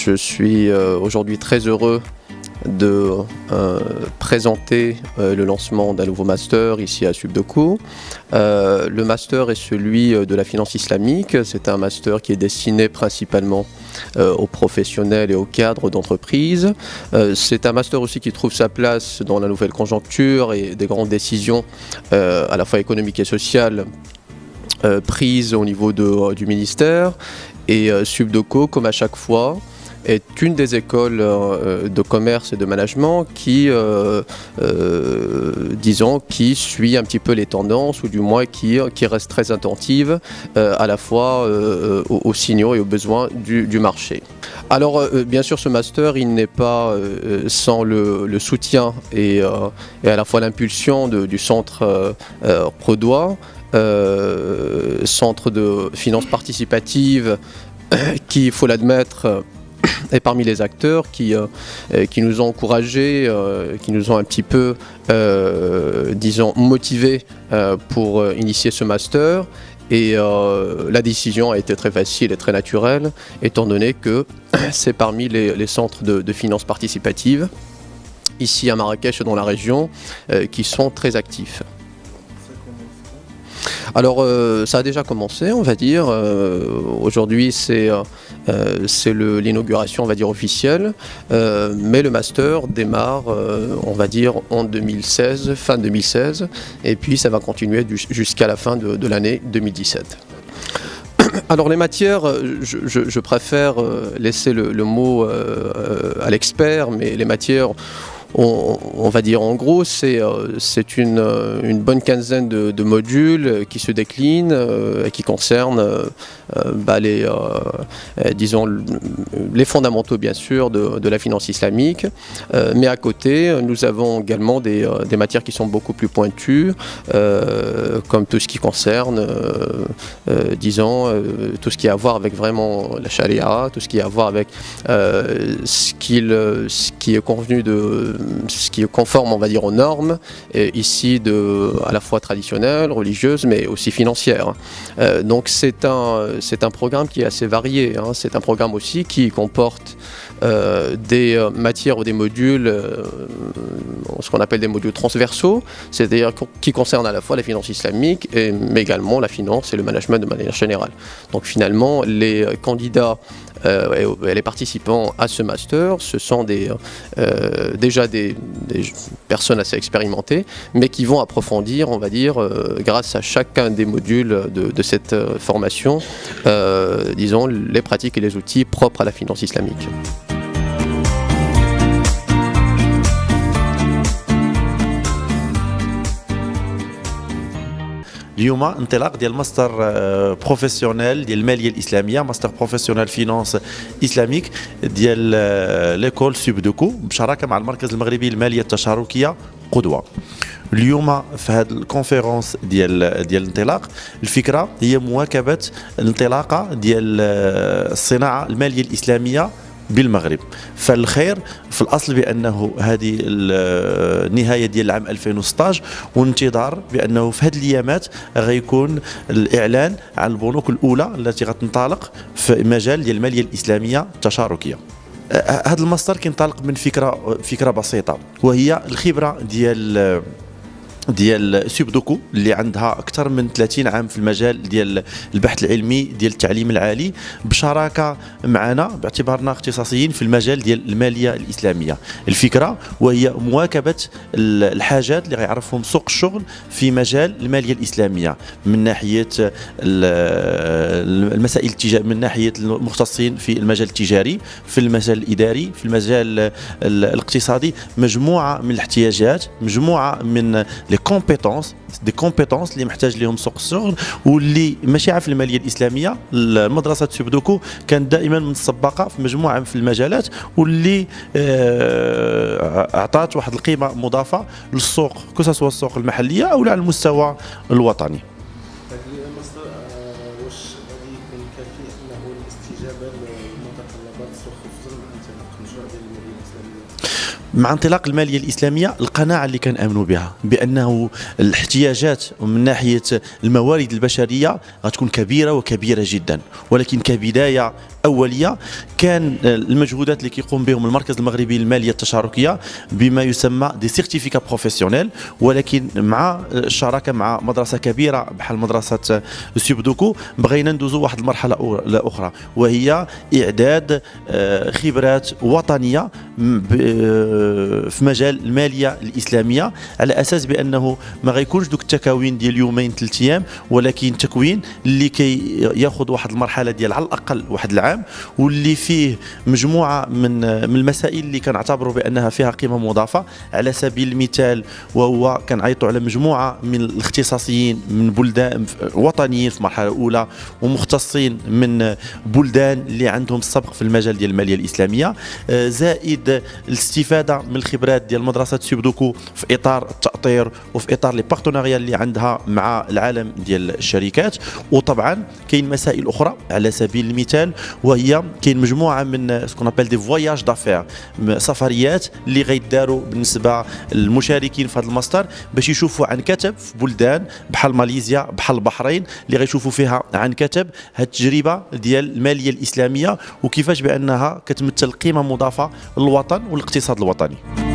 Je suis aujourd'hui très heureux de présenter le lancement d'un nouveau master ici à Subdeco. Le master est celui de la finance islamique. C'est un master qui est destiné principalement aux professionnels et aux cadres d'entreprise. C'est un master aussi qui trouve sa place dans la nouvelle conjoncture et des grandes décisions à la fois économiques et sociales prises au niveau du ministère. Et Subdeco, comme à chaque fois, est une des écoles de commerce et de management qui, qui suit un petit peu les tendances, ou du moins qui reste très attentive à la fois aux signaux et aux besoins du marché. Alors bien sûr, ce master, il n'est pas sans le soutien et à la fois l'impulsion du centre Prodois, centre de finances participatives qui, il faut l'admettre, est parmi les acteurs qui nous ont encouragés, qui nous ont un petit peu, motivés pour initier ce master. Et la décision a été très facile et très naturelle, étant donné que c'est parmi les centres de finances participatives, ici à Marrakech et dans la région, qui sont très actifs. Alors ça a déjà commencé, on va dire. Aujourd'hui c'est l'inauguration, on va dire, officielle, mais le master démarre, on va dire, en 2016, fin 2016, et puis ça va continuer jusqu'à la fin de l'année 2017. Alors les matières, je préfère laisser le mot à l'expert, mais les matières, on va dire en gros, c'est une bonne quinzaine de modules qui se déclinent et qui concernent les fondamentaux bien sûr de la finance islamique, mais à côté nous avons également des matières qui sont beaucoup plus pointues, comme tout ce qui concerne tout ce qui a à voir avec vraiment la charia, tout ce qui a à voir avec ce qui est convenu ce qui est conforme, on va dire, aux normes, ici à la fois traditionnelles, religieuses, mais aussi financières. Donc c'est un programme qui est assez varié, hein. C'est un programme aussi qui comporte des matières ou des modules, ce qu'on appelle des modules transversaux, c'est-à-dire qui concernent à la fois la finance islamique, mais également la finance et le management de manière générale. Donc finalement, les candidats et les participants à ce master, ce sont déjà des personnes assez expérimentées, mais qui vont approfondir, on va dire, grâce à chacun des modules de cette formation, les pratiques et les outils propres à la finance islamique. اليوم انطلاق ديال ماستر بروفيسيونيل ديال الماليه الاسلاميه، ماستر بروفيسيونيل فينانس اسلاميك ديال ليكول سوبدوكو بشراكه مع المركز المغربي للماليه التشاركيه قدوه. اليوم في هذه الكونفيرونس ديال الانطلاق، الفكره هي مواكبه الانطلاقه ديال الصناعه الماليه الاسلاميه بالمغرب. فالخير في الاصل بانه هذه النهايه ديال العام 2016، وانتظار بانه في هذه الايامات غيكون الاعلان عن البنوك الاولى التي غتنطلق في مجال ديال الماليه الاسلاميه التشاركيه. هذا الماستر كينطلق من فكره بسيطه، وهي الخبره ديال سوبدوكو اللي عندها اكثر من 30 عام في المجال ديال البحث العلمي ديال التعليم العالي، بشراكه معنا باعتبارنا اختصاصيين في المجال ديال الماليه الاسلاميه. الفكره وهي مواكبه الحاجات اللي غيعرفهم سوق الشغل في مجال الماليه الاسلاميه، من ناحيه المسائل من ناحيه المختصين في المجال التجاري، في المجال الاداري، في المجال الاقتصادي، مجموعه من الاحتياجات، مجموعه من دي كومبيتونس اللي محتاج لهم سوق الشغل، واللي ماشي في الماليه الاسلاميه. مدرسه سوبدوكو كانت دائما من السباقه في مجموعه في المجالات، واللي اعطت واحد القيمه مضافه للسوق، كسوا السوق المحليه او على المستوى الوطني. مع انطلاق الماليه الاسلاميه، القناعه اللي كنامنوا بها بانه الاحتياجات من ناحيه الموارد البشريه غتكون كبيره وكبيره جدا، ولكن كبدايه اوليه كان المجهودات اللي كيقوم بهم المركز المغربي للماليه التشاركيه بما يسمى دي سيرتيفيكا بروفيسيونيل، ولكن مع الشراكه مع مدرسه كبيره بحال مدرسه سيبدوكو بغينا ندوزو واحد المرحله اخرى، وهي اعداد خبرات وطنيه في مجال الماليه الاسلاميه، على اساس بانه ما غيكونش دوك التكوين ديال يومين 3 ايام، ولكن تكوين اللي كي ياخذ واحد المرحله ديال على الاقل واحد العام، واللي فيه مجموعه من المسائل اللي كنعتبروا بانها فيها قيمه مضافه. على سبيل المثال وهو كنعيطوا على مجموعه من الاختصاصيين من بلدان وطنيين في المرحله الاولى ومختصين من بلدان اللي عندهم السبق في المجال ديال الماليه الاسلاميه، زائد الاستفاده من الخبرات ديال مدرسه سيبدوكو في اطار التاطير وفي اطار لي بارتناريا اللي عندها مع العالم ديال الشركات. وطبعا كاين مسائل اخرى على سبيل المثال، وهي كاين مجموعه من سكون ابل دي فواياج دافير، سفريات اللي غيداروا بالنسبه للمشاركين في هذا الماستر باش يشوفوا عن كتب في بلدان بحال ماليزيا بحال البحرين، اللي غيشوفوا فيها عن كتب هذه التجربه ديال الماليه الاسلاميه وكيفاش بانها كتمثل قيمه مضافه للوطن والاقتصاد الوطني.